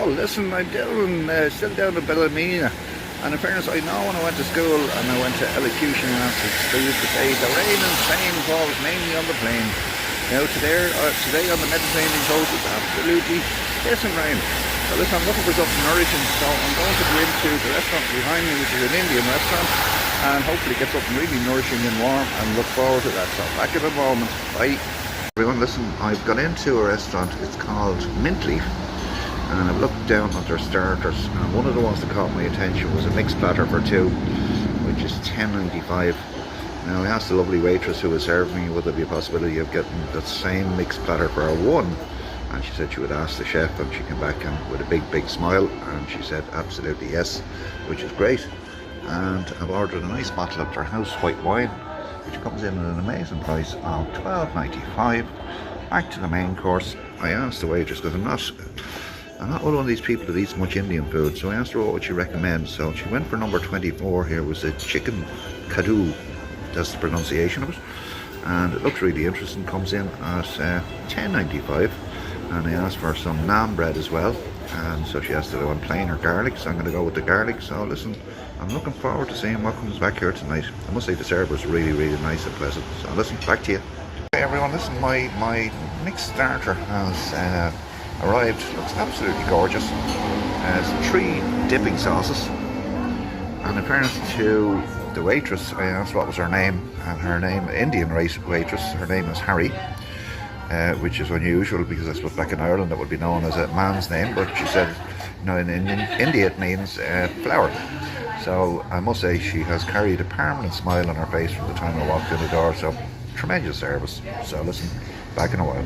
all. Listen, I'm down, still down in Benalmádena. And in fairness, I know when I went to school and I went to elocution classes, they used to say the rain in Spain falls mainly on the plain. Now today on the Mediterranean coast it's absolutely pissing rain. So listen, I'm looking for something nourishing, so I'm going to go into the restaurant behind me, which is an Indian restaurant, and hopefully get something really nourishing and warm, and look forward to that. So back in a moment. Bye. Everyone, listen, I've gone into a restaurant. It's called Mint Leaf, and I've looked down at their starters, and one of the ones that caught my attention was a mixed platter for two, which is $10.95. Now I asked the lovely waitress who was serving me would there be a possibility of getting that same mixed platter for a one, and she said she would ask the chef, and she came back and with a big smile, and she said absolutely yes, which is great. And I've ordered a nice bottle of their house white wine, which comes in at an amazing price of $12.95. Back to the main course. I asked the waitress, because I'm not one of these people that eats much Indian food, so I asked her what would she recommend. So she went for number 24 here, was a chicken kaddu, that's the pronunciation of it, and it looks really interesting. Comes in at $10.95, and I asked for some naan bread as well, and so she asked if I want plain or garlic, so I'm going to go with the garlic. So listen, I'm looking forward to seeing what comes back here tonight. I must say the server's really nice and pleasant. So listen, back to you. Hey everyone, listen, my mixed starter has arrived. Looks absolutely gorgeous. It's 3 dipping sauces, and in fairness to the waitress, I asked what was her name, and her name, Indian waitress, her name is Harry, which is unusual because I suppose back in Ireland it would be known as a man's name, but she said, you know, in India it means flower. So I must say she has carried a permanent smile on her face from the time I walked in the door, so tremendous service. So listen, back in a while.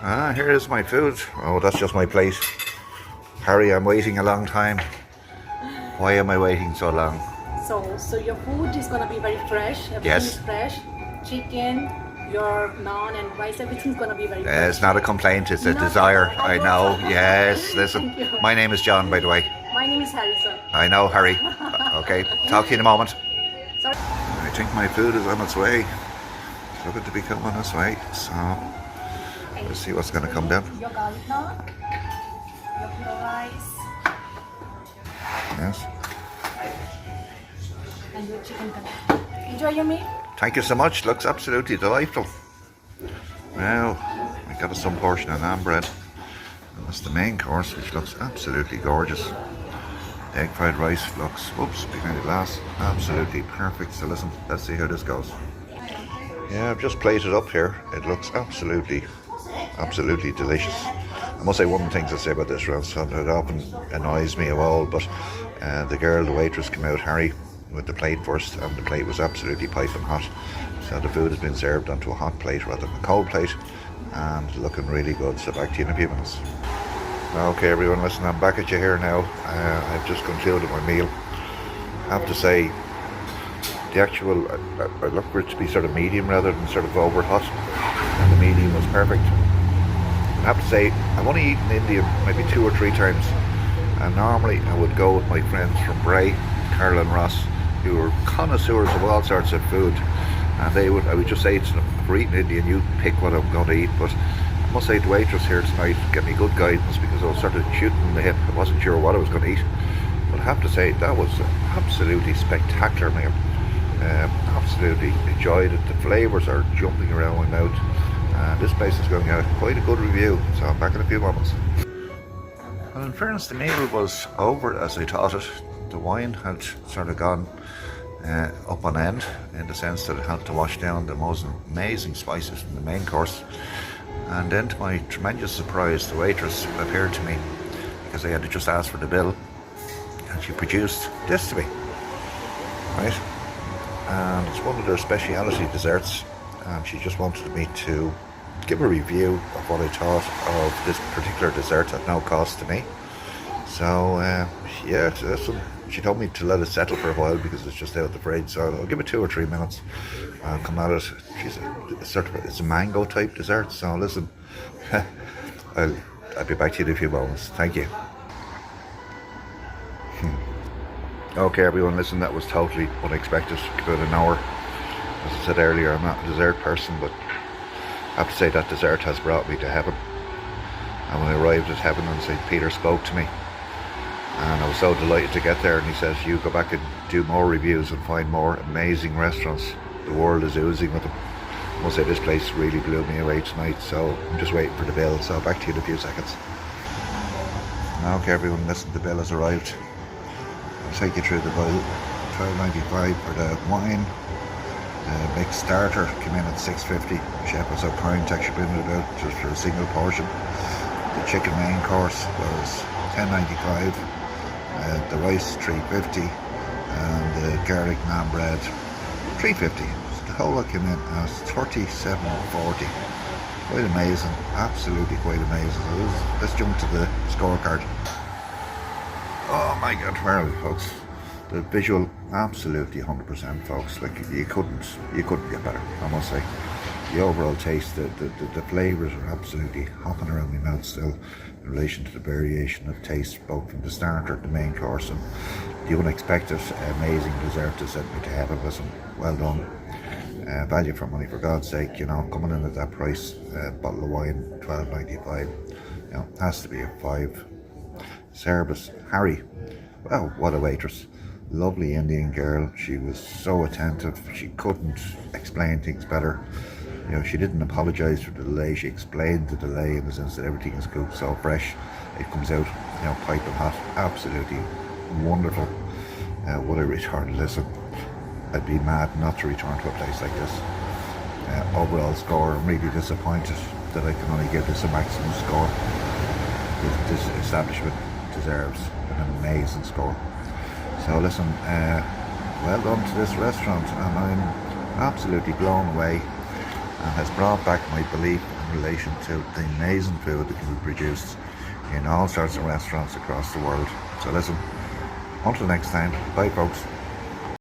Ah, here is my food. Oh, that's just my plate. Harry, I'm waiting a long time. Why am I waiting so long? So your food is gonna be very fresh. Everything is fresh. Chicken, your naan and rice, everything's gonna be very fresh. It's not a complaint, it's a desire. I know. Yes, listen. My name is John, by the way. My name is Harry, sir. I know, Harry. Okay, talk to you in a moment. Sorry. I think my food is on its way. It's looking to be coming on its way. So let's see what's gonna come down. Your garlic naan, your rice. Yes. And your chicken curry. Enjoy your meal. Thank you so much. Looks absolutely delightful. Now, I got some portion of naan bread. And that's the main course, which looks absolutely gorgeous. Egg fried rice looks, oops, behind the glass, absolutely perfect. So listen, let's see how this goes. Yeah, I've just plated up here. It looks absolutely delicious. I must say, one of the things I say about this restaurant that often annoys me of all, but the waitress came out, Harry, with the plate first, and the plate was absolutely piping hot. So the food has been served onto a hot plate rather than a cold plate, and looking really good. So back to you in a few minutes. Okay everyone, listen, I'm back at you here now. I've just concluded my meal. I have to say, the actual, I look for it to be sort of medium rather than sort of over hot, and the medium was perfect. I have to say, I've only eaten Indian maybe 2 or 3 times, and normally I would go with my friends from Bray, Carl and Ross, who are connoisseurs of all sorts of food, and I would just say to them, for eating Indian, you pick what I'm going to eat. But I must say the waitress here tonight gave me good guidance, because I was sort of shooting in the hip. I wasn't sure what I was going to eat, but I have to say that was an absolutely spectacular meal. Absolutely enjoyed it. The flavours are jumping around my mouth. This place is going to get quite a good review, so I'm back in a few moments. Well, in fairness, the meal was over as I thought it. The wine had sort of gone up on end, in the sense that it had to wash down the most amazing spices from the main course. And then to my tremendous surprise, the waitress appeared to me, because I had to just ask for the bill, and she produced this to me, right? And it's one of their speciality desserts, and she just wanted me to give a review of what I thought of this particular dessert at no cost to me. So yeah, she told me to let it settle for a while because it's just out the fridge, so I'll give it 2 or 3 minutes. I'll come at it. It's a mango type dessert, so listen, I'll be back to you in a few moments. Thank you. Okay everyone, listen, that was totally unexpected. About an hour. As I said earlier, I'm not a dessert person, but I have to say that dessert has brought me to heaven. And when I arrived at Heaven on St. Peter spoke to me, and I was so delighted to get there, and he says, you go back and do more reviews and find more amazing restaurants. The world is oozing with them. I must say this place really blew me away tonight, so I'm just waiting for the bill, so back to you in a few seconds. Okay everyone, listen, the bill has arrived. I'll take you through the bill. $12.95 for the wine. Big starter came in at $6.50. Chef was so kind to actually bring it out just for a single portion. The chicken main course was $10.95. The rice $3.50, and the garlic naan bread $3.50. So the whole lot came in as $37.40. Quite amazing, absolutely quite amazing. So let's jump to the scorecard. Oh my God, where are we, folks? The visual, absolutely 100%, folks. Like you couldn't get better, I must say. The overall taste, the flavours are absolutely hopping around my mouth still in relation to the variation of taste, both from the starter, the main course, and the unexpected, amazing dessert that sent me to heaven. Listen, well done. Value for money, for God's sake, you know, coming in at that price, bottle of wine, $12.95, you know, has to be a 5. Service, Harry, well, what a waitress. Lovely Indian girl. She was so attentive. She couldn't explain things better. You know, she didn't apologise for the delay. She explained the delay in the sense that everything is cooked so fresh. It comes out, you know, piping hot. Absolutely wonderful. What a return. Listen, I'd be mad not to return to a place like this. Overall score, I'm really disappointed that I can only give this a maximum score. This establishment deserves an amazing score. So listen, well done to this restaurant, and I'm absolutely blown away, and has brought back my belief in relation to the amazing food that can be produced in all sorts of restaurants across the world. So listen, until next time, bye folks.